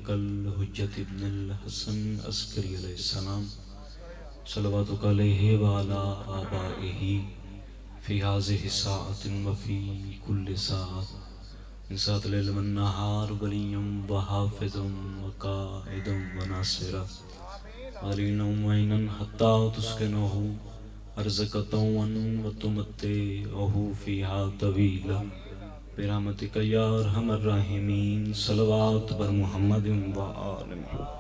کل حجت ابن الحسن عسکری علیہ السلام صلواتک علیہ وعلا آبائہ فی هذه الساعة وفی کل ساعة من ساعة اللیل والنہار ولیا وحافظا وقائدا وناصرا علینا معینا حتی تسکنہ ارزق طوعا وتمتعہ فیہا طویلا برحمتک یا ارحم الراحمین صلوات بر محمد و آل محمد۔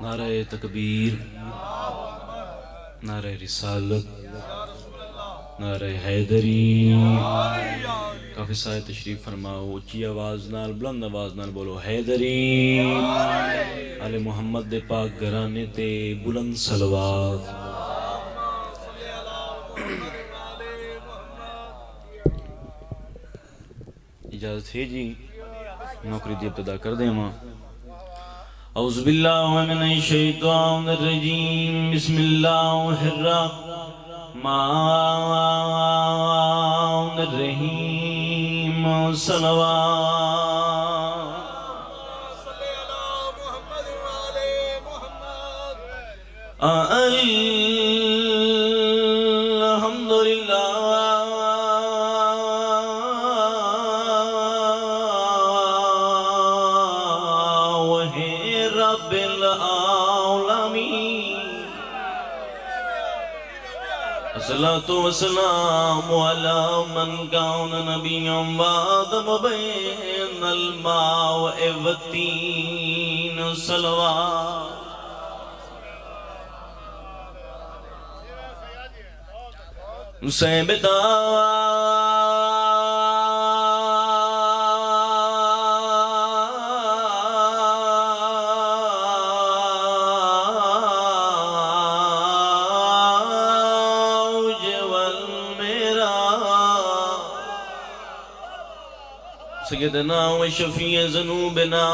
نعرہ تکبیر، نعرہ رسالت، نعرہ حیدری۔ کافی سارے تشریف فرماؤ، اچھی آواز نال بلند آواز نال بولو حیدری۔ آل محمد دے پاک گھرانے تے بلند صلوات۔ اجازت ہے جی نوکری دی ابتدا کر دیں ماں۔ اعوذ باللہ من الشیطان الرجیم، بسم اللہ الرحمن الرحیم، صلوات۔ الصلاة والسلام على من كان نبيا وآدم بين الماء والطين، صلوات۔ سیبتا سیدنا و شفیع ذنوبنا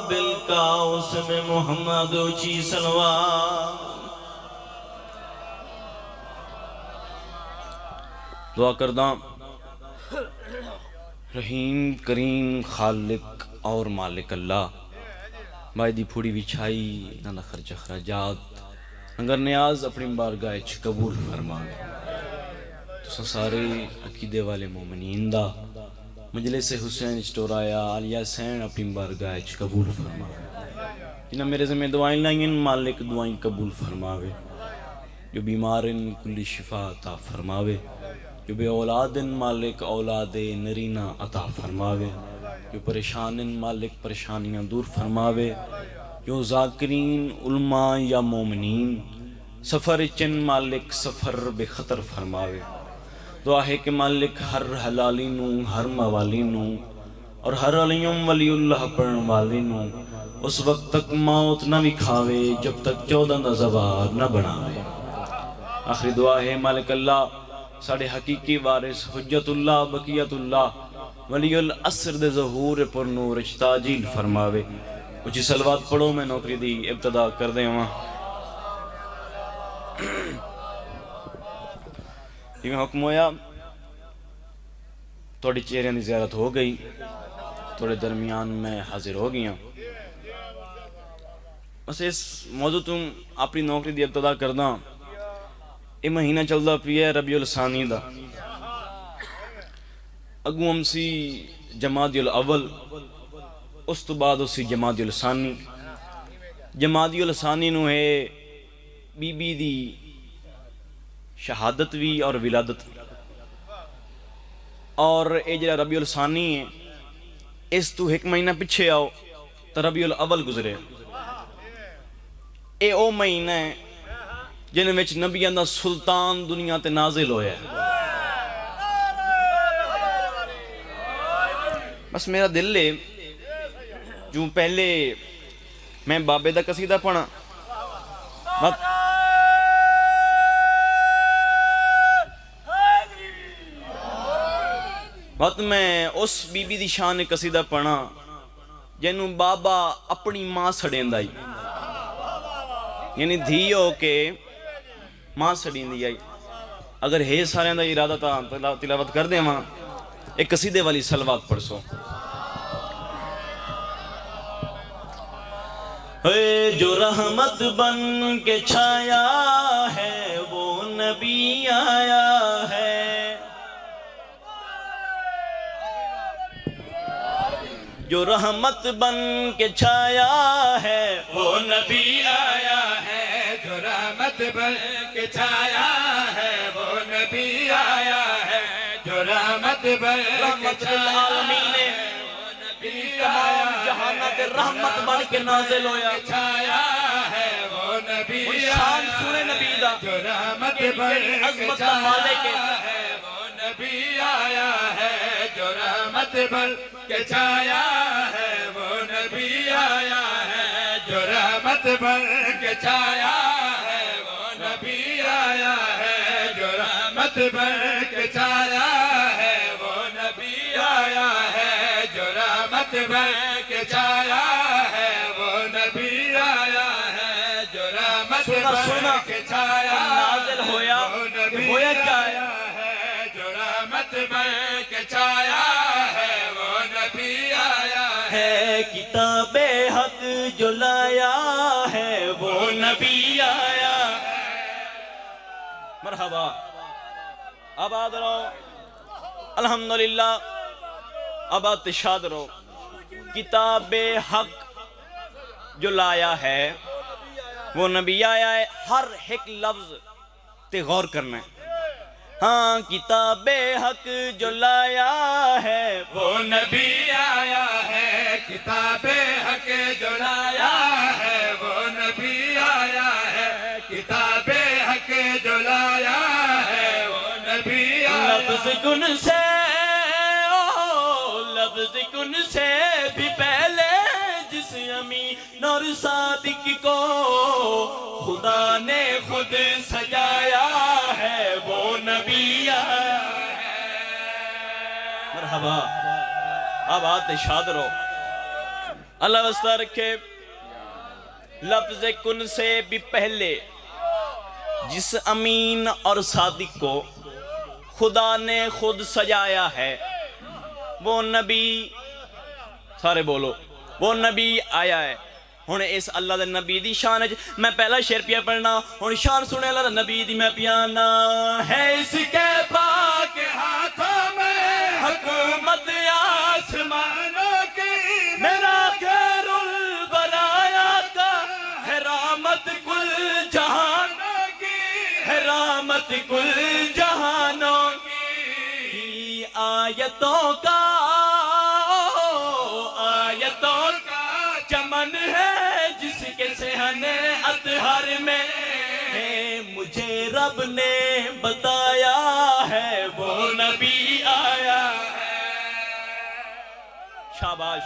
بالقاسم محمد اچھی صلوات۔ دعا کرداں رحیم کریم خالق اور مالک اللہ مائی دی پھوڑی وچھائی نہ خرچ اخراجات اگر نیاز اپنی بارگاہ چ قبول فرمائے۔ تو سارے عقیدے والے مومنین دا مجلس حسین چٹورایا عالیہ حسین اپنی بارگاہ چ قبول فرمائے۔ جنہ میرے ذمہ دعائیں لائیں مالک دعائیں قبول فرماوے، جو بیمارن کلی شفا عطا فرماوے، جو بے اولادن مالک اولاد نرینہ عطا فرماوے، جو پریشانن مالک پریشانیاں دور فرماوے، جو ذاکرین علماء یا مومنین سفر چن مالک سفر بے خطر فرماوے۔ دعا ہے کہ مالک ہر حلالی نوں ہر موالی نوں اور ہر علیم ولی اللہ پڑھن والی نوں اس وقت تک موت نہ وکھاوے جب تک 14 زوار نہ بناوے۔ آخری دعا ہے مالک اللہ ساڑھے حقیقی وارث حجت اللہ بقیت اللہ ولی العصر دے ظہور پر نور تاجیل فرماوے۔ اچھی صلوات پڑھو، میں نوکری دی ابتدا کر دیں وہاں۔ یہ میں حکم ہویا توڑی چہرے دی زیارت ہو گئی، توڑے درمیان میں حاضر ہو گیا۔ بس اس موضوع تم اپنی نوکری دی ابتدا کردہ۔ یہ مہینہ چلدا پی ہے ربیع الثانی دا، اگوں ہم سی جمادی الاول، اس تو بعد اسی جمادی الثانی۔ جمادی الثانی نو ہے بی بی دی شہادت بھی اور ولادت بھی، اور اے جڑا ربیع الثانی ہے اس تو ایک مہینہ پچھے آؤ تو ربیع الاول گزرے۔ اے او مہینہ ہے جن وچ نبیاں دا سلطان دنیا تے نازل ہویا ہے۔ بس میرا دل ہے جو پہلے میں بابے دا قصیدہ پڑھا وقت میں اس بی بی دی شان قصیدہ پڑھا جنوں بابا اپنی ماں سڑین دائی، یعنی دھی ہو کے ماں سڑین دی آئی۔ اگر ہے سارے دا ارادہ تا تلاوت کر دیں وہاں ایک قصیدے والی سلوات پڑھ سو. جو رحمت بن کے چھایا ہے وہ نبی آیا ہے. جو رحمت بن کے چھایا ہے وہ نبی آیا ہے. جو رحمت بن کے چھایا ہے وہ نبی آیا ہے. جو رحمت بن کے للعالمین تمام جہانت رحمت بن کے نازل ہویا. چھایا ہے وہ نبی شان سنے نبی دا جو رحمت بن عظمت کے مالک چھایا ہے وہ نبی آیا ہے. جو رحمت بن کے چھایا ہے وہ نبی آیا ہے. جو رحمت بن کے چھایا ہے وہ نبی آیا ہے. جو رحمت بن کے چھایا ہے وہ نبی آیا ہے. جو رحمت بن کے چھایا ہے وہ نبی آیا ہے. جو رحمت بن کے چھایا نازل ہویا وہ نبی ہویا کیا ہے آیا ہے. جو رحمت بن کے چھایا ہے وہ نبی آیا ہے. کتاب حق جو لایا ہے وہ نبی آیا. مرحبا آباد رہو الحمدللہ آباد شاد رہو. کتاب حق جو لایا ہے وہ نبی آیا ہے. ہر ایک لفظ تے غور کرنا ہے. ہاں کتاب حق جو لایا ہے وہ نبی آیا ہے. کتاب حق جو لایا ہے وہ نبی آیا ہے. کتاب حق جو لایا ہے وہ نبی آیا لفظ کن سے لفظ کن سے بھی پہلے جس امین اور صادق کو خدا نے خود سجایا ہے وہ نبی آیا ہے. مرحبا آباد شاد رہو اللہ واسطہ رکھے. لفظ کن سے بھی پہلے جس امین اور صادق کو خدا نے خود سجایا ہے وہ نبی. سارے بولو وہ نبی آیا ہے. ہن اس اللہ دے نبی دی شان میں پہلا شعر پیا پڑھنا. ہن شان سنے اللہ دے نبی دی میں پیانا ہے. اس کے پاک ہاتھوں میں حکومت آسمانوں کی میرا خیر البرایا کا ہے رحمت کل جہانوں کی ہے رحمت کل جہانوں کی. آیتوں کا چمن ہے جس کے صحن اطہر میں مجھے رب نے بتایا ہے وہ نبی آیا ہے. شاباش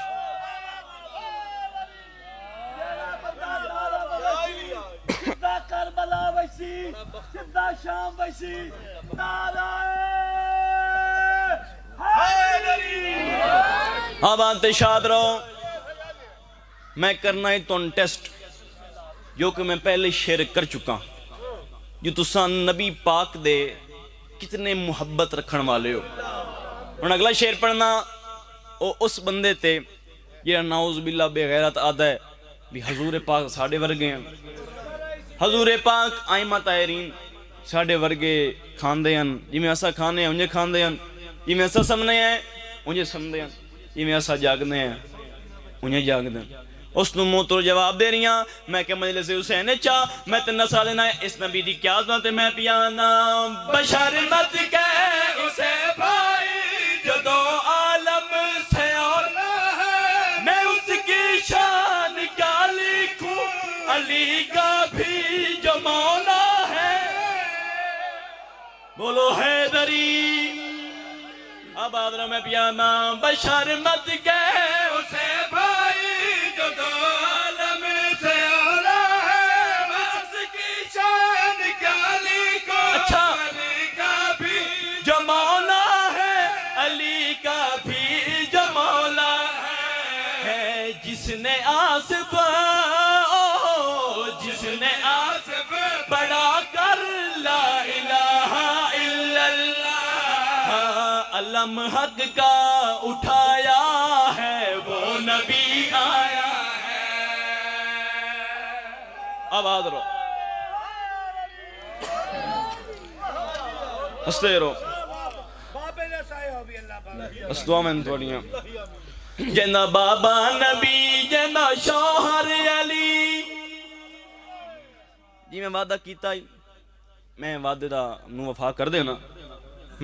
سدھا کربلا ویسی سدھا شام ویسی نعرہ حیدری. اب آنتے شاد رہو. میں کرنا ہی تون ٹیسٹ جو کہ میں پہلے شعر کر چکا جو تسان نبی پاک دے کتنے محبت رکھن والے ہو. اور اگلا شعر پڑھنا او اس بندے تے یہ نعوذ باللہ بے غیرت آدھا ہے بھی حضور پاک ساڑھے ورگے ہیں. حضور پاک آئمہ طاہرین ساڑھے ورگے کھاندے ہیں جی میں ایسا کھانے ہیں انجھے کھاندے ہیں جی میں ایسا سمنے ہیں انجھے سمنے ہیں جی میں ایسا جاگنے ہیں انجھے جاگنے ہیں. اس نو موتر جواب دے رہی ہیں میں کہ مجلس حسین چاہ میں تنہ سالنا ہے اس نبی دی کیا ذات میں پیانا. بشر مت کہہ اسے بھائی جو دو عالم سے اولا ہے میں اس کی شان کیا لکھوں علی کا بھی جو مولا ہے. بولو حیدری آباد رہا میں پیانا. بشر مت کہہ اسے بھائی جو دو عالم سے اولا ہے میں اس کی شان کیا لکھوں علی کا بھی جو مولا ہے علی کا بھی جو مولا ہے. جس نے آصف بڑا کر لا الہ علم حق کا اٹھایا ہے وہ نبی آیا ہے. آباد رہو ہستے رہو اس دعا میں توڑیاں جنہ بابا نبی جنہ شوہر علی. جی میں وعدہ کیتا ہی میں وعدے دا نو وفا کر دینا.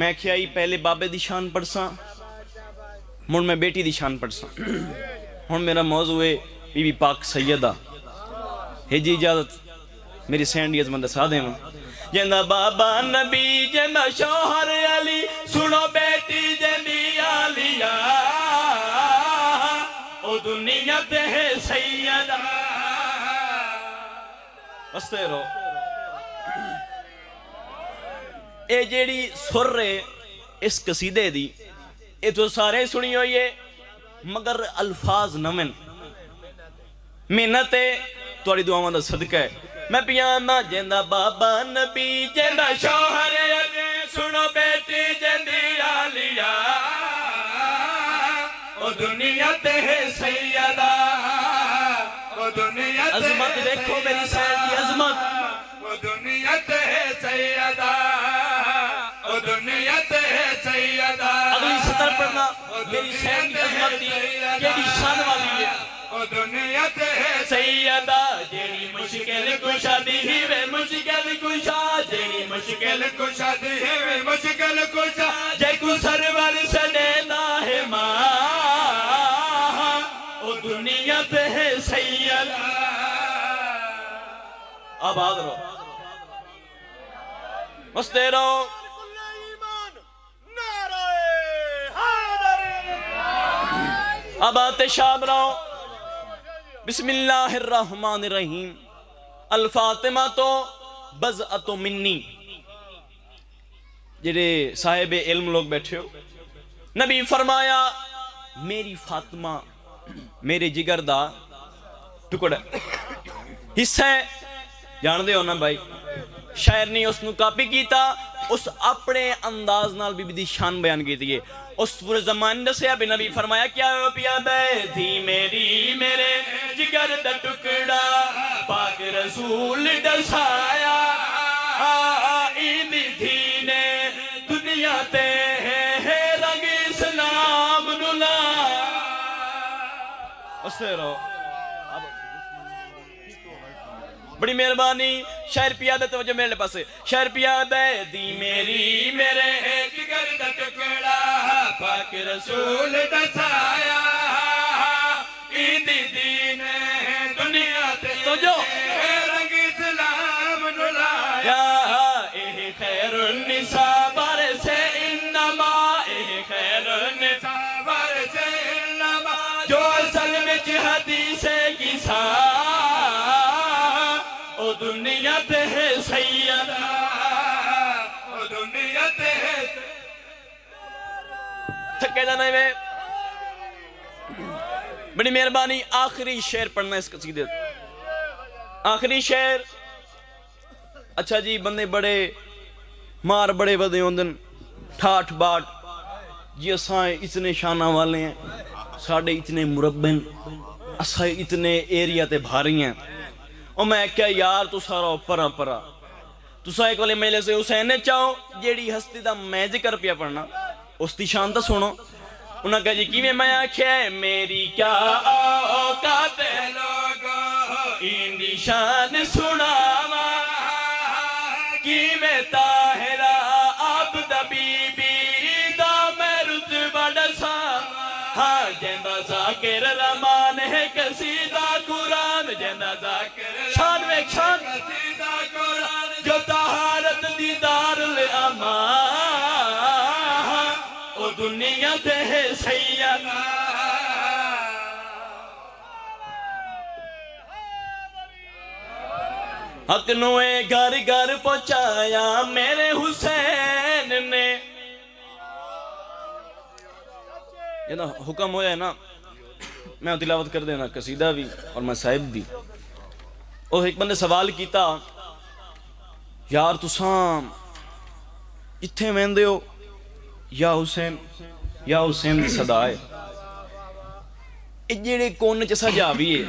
میں کیا ہی پہلے بابے دی شان پڑھساں مڑ میں بیٹی دی شان پڑھساں. ہن میرا موضوع ہے بی بی پاک سیدہ. ہے جی اجازت میری سینڈی عظمت دسا دے میں جنہ بابا نبی جنہ شوہر علی سنو بیٹی جنی علیہ او دنیا تے ہے سیدہ. بستے رہو. اے جیڑی سر ہے اس قصیدے دی اے تو سارے سنی ہوئی ہے مگر الفاظ نمن محنت ہے توڑی دعاواں دا صدقہ ہے. میں پیاما جیندہ بابا نبی جیندہ شوہر علی سنو بیٹی جیندی علیہ او دنیا تے ہے سیدہ او دنیا تے عظمت دیکھو میری سین کی عظمت او دنیا تے ہے سیدہ او دنیا تے ہے سیدہ. اگلی سطر پڑھنا میری سین کی عظمت دی کیڑی شان والی ہے. او دنیا تے ہے سیدہ جیڑی مشکل کشا دی وے مشکل کشا جیڑی مشکل کشا دی وے مشکل کشا جے کو سرور سنیدا ہے ماں او دنیا تے ہے سیدہ. آباد رہو بستے رہو. آباد شاب رہو. بسم اللہ الرحمن الرحیم. الفاطمہ تو بضعۃ منی. جڑے صاحب علم لوگ بیٹھے ہو نبی فرمایا میری فاطمہ میرے جگر دا ٹکڑا حصہ ہے. جان دے ہو نا بھائی شاعر نے اس نو کاپی کیتا اس اپنے انداز نال بی بی دی شان بیان کی تھی. اس پورے زمان دسیا بھی نبی فرمایا کیا پیا بے تھی میری میرے جگر دا ٹکڑا پاک رسول دسایا ایدی تھی نے دنیا تے ہے رنگ اسلام نلا. اسے رہو بڑی مہربانی. شاعر پیا دے توجہ میرے پاسے. شاعر پیا دے دی میری میرے جگر دا ٹکڑا پاک رسول دسایا ایدی دین دنیا تے توجہ رنگ اسلام نلایا. اے خیر النساء برس انما اے خیر النساء برس انما جو اصل میں حدیث کی سا او دنیا تے ہے سیدہ او دنیا تے ہے تھکے جانا میں بڑی مہربانی. آخری شعر پڑھنا اس قصیدے. آخری شعر. اچھا جی بندے بڑے مار بڑے ودے ہوندن ٹھاٹھ باٹ جی اسائیں اتنے شانہ والے ہیں ساڑھے اتنے مربن اسائیں اتنے ایریا تے بھاری ہیں. اور میں کیا یار تو سارا پرا پرا تو سا ایک والے میلے سے حسین نے چاہو جیڑی ہستی دا میں ذکر پیا پڑھنا اس دی شان تا سنو. انہاں کہا جی کیویں میں آکھیا ہے میری کیا اوقات ہے لوگو ان دی شان سناوا کیویں طاہرہ عبد بی بی دا میں رتبہ دساں. ہاں جیندہ ذاکر رحمان ہے قصیدہ قرآن جیندہ ذاکر شان ویک شان قصیدہ قرآن جو طہارت دیدار الامان او دنیا تے ہے سیدہ. حق نوے گھر گھر پہنچایا میرے حسین نے. یہ نا حکم ہویا ہے نا میں تلاوت کر دینا قصیدہ بھی اور میں صاحب بھی. اور ایک بندے سوال کیتا یار تساں اتھے ویندے ہو یا حسین دی صدا ہے جڑے کون چ سجا بھی ہے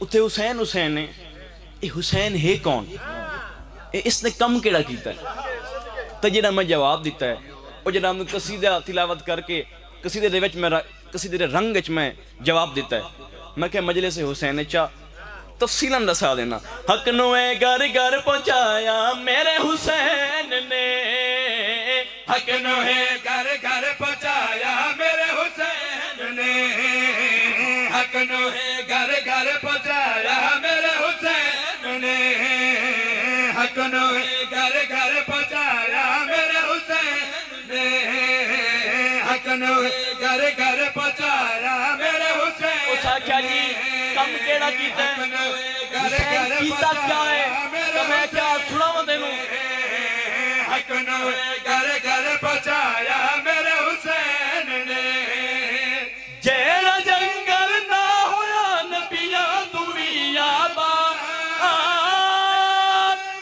اتھے حسین نے اے حسین ہے کون اس نے کم کیڑا کیتا ہے تو جڑا میں جواب دیتا ہے اور جڑا میں قصیدہ تلاوت کر کے قصیدے دے رنگ وچ میں جواب دیتا ہے میں کہ مجلس حسین چا تفصیلاً دسا دینا حق نو اے گھر گھر پہنچایا میرے حسین نے حق نو ہے گھر گھر پہنچایا میرے حسین نے حق نو ہے گھر گھر پہنچایا میرے حسین نے حق نو ہے گھر گھر پہنچایا میرے حسین نے حق نو ہے گھر گھر پہنچایا میرے حسین اس آکھیا جی کم کیڑا کیتا ہے حسین کیتا کیا ہے تو میں کیا سناواں تینوں حق نو ہے گھر گھر پہنچایا میرے حسین نے جیڑا جنگل نہ ہویا نبیاں تو بھی آباد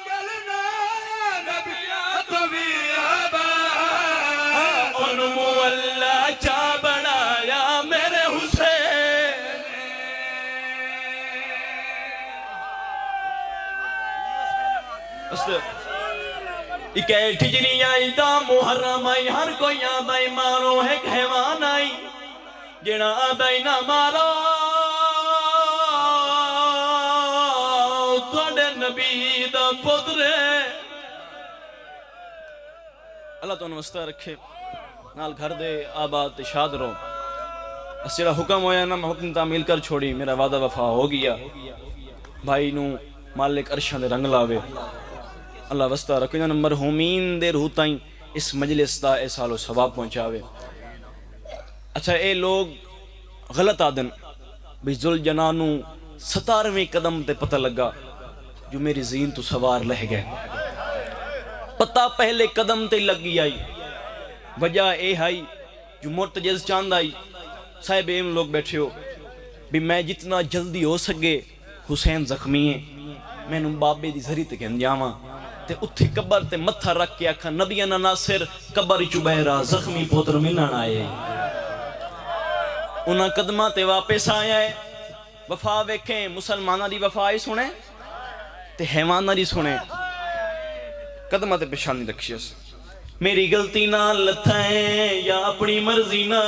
جنگل نہ نبیاں تو بھی آباد انمو اللہ چا بنایا میرے حسین اکیٹھ جنی آئی دا محرم آئی ہر کوئی آدائی مارو ہے حیوان آئی جنا آدائی نہ مارو توڑے نبی دا پدرے اللہ تو نوستہ رکھے نال گھر دے آباد شاد رو اس جڑا حکم ہویا نا میں حکم تعمیل کر چھوڑی میرا وعدہ وفا ہو گیا بھائی نو مالک عرشاں دے رنگ لاوے اللہ وستہ رکھے جانا مرحومین دے روح تائیں اس مجلس دا اے سال و ثواب پہنچاوے اچھا اے لوگ غلط آدن بھی ذل جنانو 17ویں قدم تے پتہ لگا جو میری زین تو سوار لہ گئے پتہ پہلے قدم تے لگی آئی وجہ اے آئی جو مرتجز چاند آئی صاحب ایم لوگ بیٹھے ہو بھی میں جتنا جلدی ہو سکے حسین زخمی ہیں میں نوں بابے دی ذری تے کہن جاواں تے اتھے قبر تے متھا رکھ کے آکھا نبینا ناصر قبر چو بہرا زخمی پوتر ملن آئے انہاں قدمہ تے واپس آیا ہے وفا ویکھیں مسلمانہ دی وفا ہی سنے تے حیوانہ دی سنے قدمہ تے پیشانی رکھیس میری غلطی نہ لتھائیں یا اپنی مرضی نہ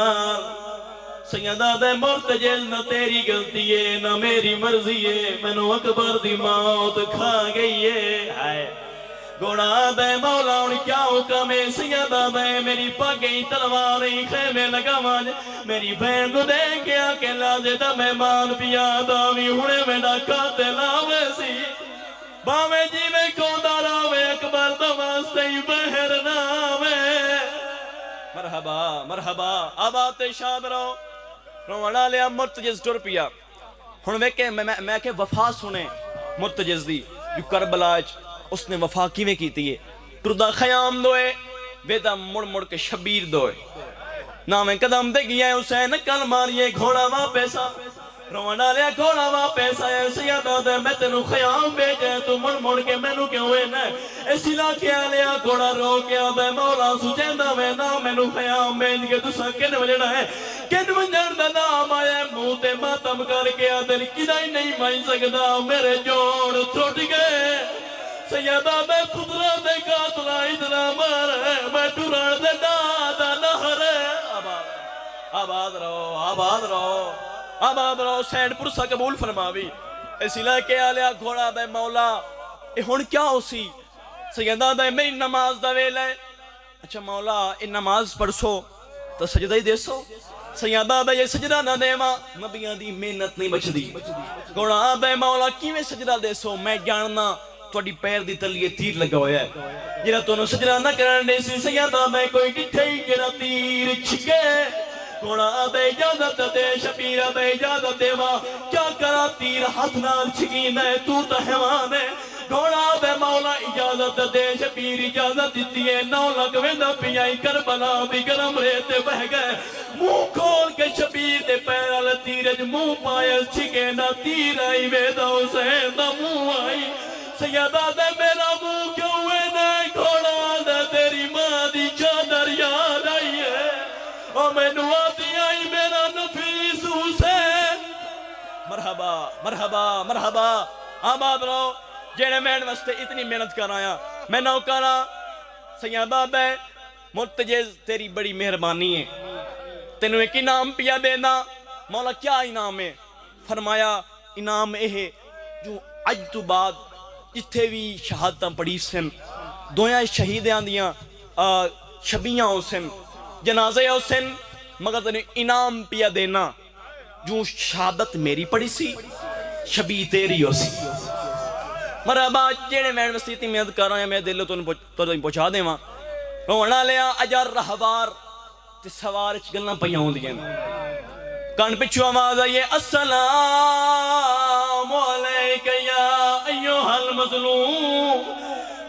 سیدہ دے مرتجل نہ تیری غلطی ہے نہ میری مرضی ہے میں نو اکبر دی موت کھا گئی ہے گوڑا دے مولا ان کیا حکم ہے سیدہ دے میری پاگئی تلواری خیمے لگا ماج میری بہن کو دے گیا کہ لازے دا مہمان پیا داوی ہونے میں ڈاکاتے لاوے سی باوے جی میں کوندا راوے اکبر دواستے بہر ناوے مرحبا مرحبا آباد شاد رو روانہ لیا مرتجز ٹر پیا ہن ویکے میں کہ وفا سنے مرتجز دی جو کربلاج اس نے وفا کیویں کیتی ہے ٹردہ خیام دوئے ویدہ مڑ مڑ کے شبیر دوئے نامیں قدم دے گیا ہے حسین کل ماریے گھوڑا واپس آ روانہ لیا گھوڑا واپس آیا سیدہ دے میں تینو خیام بیجے تو مڑ مڑ کے مینو کیوں ہوئے نا اسی لاکھیا لیا گھوڑا رو کیا دے مولا سجیندہ میں نا مینو خیام بیج کے تو سکن وجڑا ہے کن منجر دا نام آیا منہ تے ماتم کر کے دل کدائی نہیں مائی سکدا میرے جوڑ ٹوٹ گئے سیدہ دے پترہ دے قاتلہ اتنا مار ہے میں ٹوران دے دادا نہر ہے آباد رہو سینڈ پرسا قبول فرماوی اسی لائے آلیا گھوڑا دے مولا اے ہون کیا ہو سی سیدہ دے میری نماز دا ویل ہے اچھا مولا اے نماز پڑھسو تو سجدہ ہی دے سو سیدہ دے یہ سجدہ نہ دے ماں نبیاں دی محنت نہیں بچ دی گھوڑا دے مولا کیویں سجدہ دے سو میں جاننا توڑی پیر دی تلیے تیر لگا ہویا ہے جنہا تو نو سجدہ نہ کرنے سی سیدہ دے کوئی ڈٹھے جنہا تیر چھکے گھوڑا دے اجازت دے شبیرہ دے اجازت دے ماں کیا کرا تیر ہاتھ نال چھکین ہے تو تا حیوان ہے گھوڑا دے مولا اجازت دے شبیر اجازت دیتی ہے 9 لکھ ویندہ پیائی کربلا بھی گرم رہتے بہ گئے منہ کھول کے شبیر دے پیرال تیرج منہ پائے چھکے نہ تیر آئی ویدہ حسین دا منہ آئی سیدہ دے میرا منہ کیوں ہوئے نہ گھوڑا دے تیری ماں دی چادر یاد آئی میں نواتی آئی میرا نفیس حسین مرحبا مرحبا مرحبا آباد رہو جیڑے میں واسطے اتنی محنت کر آیا میں نوکرا سیاں بابا مرتجز تیری بڑی مہربانی ہے تینوں ایک انعام پیا دینا مولا کیا انعام ہے فرمایا انعام ہے جو اج تو بعد جتھے بھی شہادتاں پڑھی سن دویاں شہیدیاں دیاں شبیاں ہو سن جنازے ہو سن مگر تینوں انعام پیا دینا جو شہادت میری پڑھی سی شبی تیری ہو سی مرحبا جیڑے میں وسیعتی محنت کر رہا ہیں میں دلو تو پہنچا دے ماں رونا لیا اجار رہبار تے سوار گلنا پہیاں ہوں دیئے کان پچھو آواز آئیے السلام علیکہ یا ایوہ المظلوم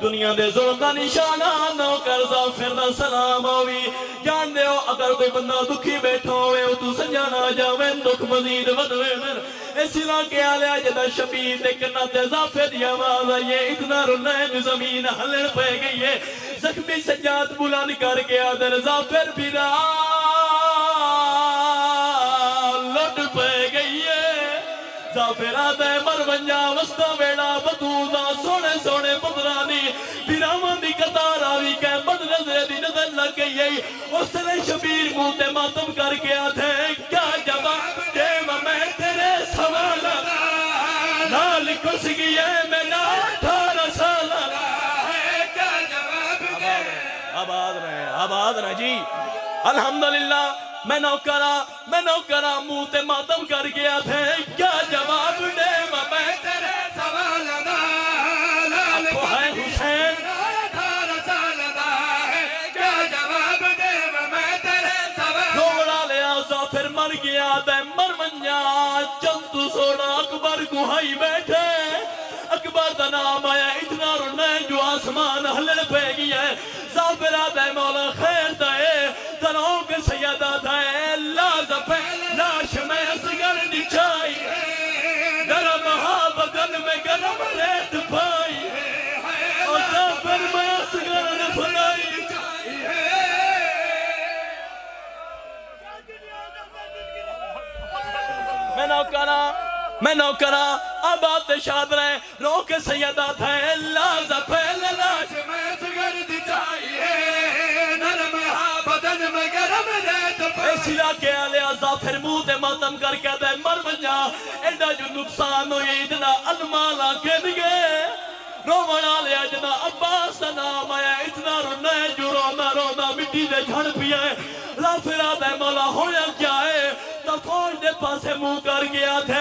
دنیا دے ظلم دا نشانہ نو کرزا پھر دا سلام ہوئی جان دے ہو اگر کوئی بندہ دکھی بیٹھا ہوئے ہو تو سنجانا جاویں دکھ مزید ودوے مر اس علاقے آلیا جدہ شبیر دیکھنا تے زافے دیا آواز آئیے اتنا رنائے جو زمین ہلن پہ گئی ہے زخمی سجاد بلان کر کے آدر زافر پھرا لٹ پہ گئی ہے زافرہ دے مرونجا وسطہ بیڑا بدودا سونے سونے پترانی پیرامان دی قطار آوی کہ بد نظر دی نظر لگ گئی ہے اس نے شبیر موتے ماتم کر کے آدھے کیا جواب دے میں تیرے سوالا نال کس گئی ہے میں نا 18 سالا کیا جواب دے آباد رہے جی الحمدللہ میں نوکرا موتے ماتم کر گیا تھے کیا جواب دے میں تیرے سوال نال کو ہے حسین 18 سال دا ہے کیا جواب دے میں تیرے سوال روڑا لیا زافر مر گیا دے مر منجا چند سوڑا اکبر کو ہائی بیٹھے اکبر دا نام آیا اتنا رونے جو آسمان ہلن پہ گیا ہے زافر آدھے مولا خیر دائے تنہوں کے سیدہ دائے لازہ لاش میں اسگر نچائی نرم ہا بدن میں گرم ریت پائی اور زافر میں اسگر نفلائی میں نوکرا آباد شاد رہے رو کے سیدہ دائے لازہ پہل لاش میں اسگر نچائی نرم ہا بدن میں گرم ریت پائی اس علاقے آلیا زافر موتے ماتم کر کے دے مر بجا ایڈا جو نقصان ہوئی اتنا المالا کے دگے رومن آلیا جنا عباس دا نام آیا اتنا رونا جو رونا مٹی دے جھڑ پیا ہے زافر آدھے مولا ہویا کیا ہے تو فوج دے پاسے منہ کر گیا تھے